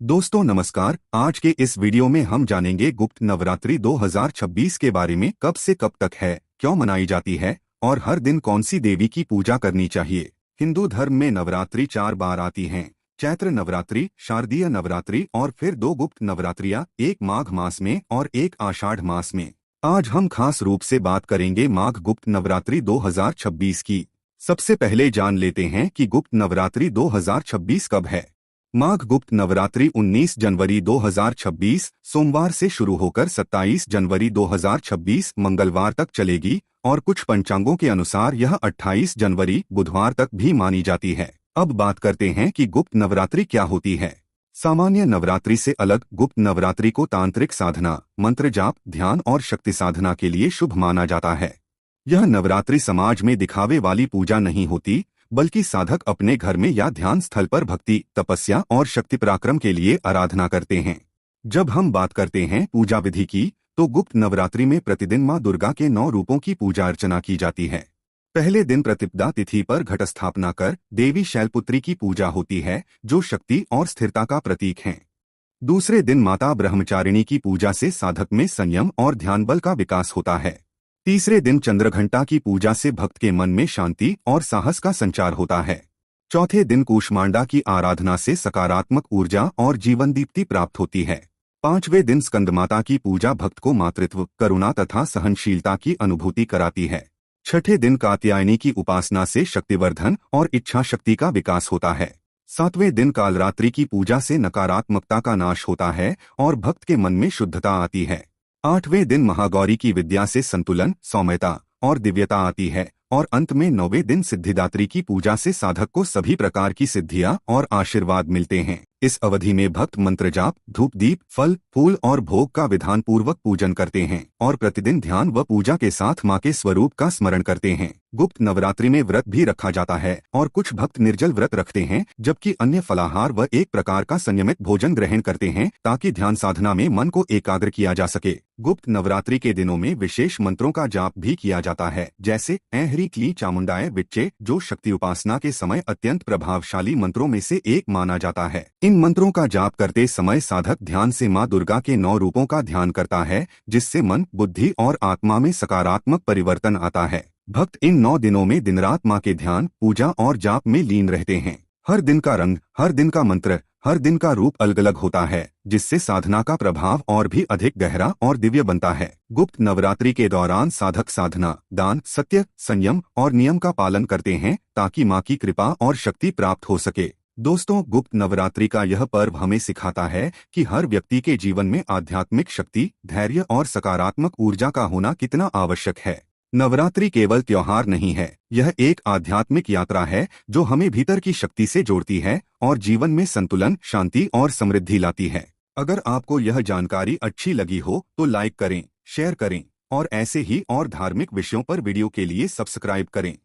दोस्तों नमस्कार। आज के इस वीडियो में हम जानेंगे गुप्त नवरात्रि 2026 के बारे में। कब से कब तक है, क्यों मनाई जाती है और हर दिन कौन सी देवी की पूजा करनी चाहिए। हिंदू धर्म में नवरात्रि 4 बार आती हैं। चैत्र नवरात्रि, शारदीय नवरात्रि और फिर 2 गुप्त नवरात्रियां, एक माघ मास में और एक आषाढ़ मास में। आज हम खास रूप से बात करेंगे माघ गुप्त नवरात्रि 2026 की। सबसे पहले जान लेते हैं कि गुप्त नवरात्रि 2026 कब है। माघ गुप्त नवरात्रि 19 जनवरी 2026 सोमवार से शुरू होकर 27 जनवरी 2026 मंगलवार तक चलेगी और कुछ पंचांगों के अनुसार यह 28 जनवरी बुधवार तक भी मानी जाती है। अब बात करते हैं कि गुप्त नवरात्रि क्या होती है। सामान्य नवरात्रि से अलग गुप्त नवरात्रि को तांत्रिक साधना, मंत्र जाप, ध्यान और शक्ति साधना के लिए शुभ माना जाता है। यह नवरात्रि समाज में दिखावे वाली पूजा नहीं होती, बल्कि साधक अपने घर में या ध्यान स्थल पर भक्ति, तपस्या और शक्ति पराक्रम के लिए आराधना करते हैं। जब हम बात करते हैं पूजा विधि की, तो गुप्त नवरात्रि में प्रतिदिन मां दुर्गा के 9 रूपों की पूजा अर्चना की जाती है। पहले दिन प्रतिपदा तिथि पर घट स्थापना कर देवी शैलपुत्री की पूजा होती है, जो शक्ति और स्थिरता का प्रतीक है। दूसरे दिन माता ब्रह्मचारिणी की पूजा से साधक में संयम और ध्यान बल का विकास होता है। तीसरे दिन चंद्रघंटा की पूजा से भक्त के मन में शांति और साहस का संचार होता है। चौथे दिन कूष्मांडा की आराधना से सकारात्मक ऊर्जा और जीवन दीप्ति प्राप्त होती है। पांचवें दिन स्कंदमाता की पूजा भक्त को मातृत्व, करुणा तथा सहनशीलता की अनुभूति कराती है। छठे दिन कात्यायनी की उपासना से शक्तिवर्धन और इच्छा शक्ति का विकास होता है। सातवें दिन कालरात्रि की पूजा से नकारात्मकता का नाश होता है और भक्त के मन में शुद्धता आती है। आठवें दिन महागौरी की विद्या से संतुलन, सौम्यता और दिव्यता आती है और अंत में 9वें दिन सिद्धिदात्री की पूजा से साधक को सभी प्रकार की सिद्धियां और आशीर्वाद मिलते हैं। इस अवधि में भक्त मंत्र जाप, धूप दीप, फल फूल और भोग का विधान पूर्वक पूजन करते हैं और प्रतिदिन ध्यान व पूजा के साथ मां के स्वरूप का स्मरण करते हैं। गुप्त नवरात्रि में व्रत भी रखा जाता है और कुछ भक्त निर्जल व्रत रखते हैं, जबकि अन्य फलाहार व एक प्रकार का संयमित भोजन ग्रहण करते हैं, ताकि ध्यान साधना में मन को एकाग्र किया जा सके। गुप्त नवरात्रि के दिनों में विशेष मंत्रों का जाप भी किया जाता है, जैसे ऐं ह्रीं क्लीं चामुंडाय विच्चे, जो शक्ति उपासना के समय अत्यंत प्रभावशाली मंत्रों में से एक माना जाता है। इन मंत्रों का जाप करते समय साधक ध्यान से मां दुर्गा के 9 रूपों का ध्यान करता है, जिससे मन, बुद्धि और आत्मा में सकारात्मक परिवर्तन आता है। भक्त इन 9 दिनों में दिन रात मां के ध्यान, पूजा और जाप में लीन रहते हैं। हर दिन का रंग, हर दिन का मंत्र, हर दिन का रूप अलग अलग होता है, जिससे साधना का प्रभाव और भी अधिक गहरा और दिव्य बनता है। गुप्त नवरात्रि के दौरान साधक साधना, दान, सत्य, संयम और नियम का पालन करते हैं, ताकि मां की कृपा और शक्ति प्राप्त हो सके। दोस्तों, गुप्त नवरात्रि का यह पर्व हमें सिखाता है कि हर व्यक्ति के जीवन में आध्यात्मिक शक्ति, धैर्य और सकारात्मक ऊर्जा का होना कितना आवश्यक है। नवरात्रि केवल त्योहार नहीं है, यह एक आध्यात्मिक यात्रा है जो हमें भीतर की शक्ति से जोड़ती है और जीवन में संतुलन, शांति और समृद्धि लाती है। अगर आपको यह जानकारी अच्छी लगी हो तो लाइक करें, शेयर करें और ऐसे ही और धार्मिक विषयों पर वीडियो के लिए सब्सक्राइब करें।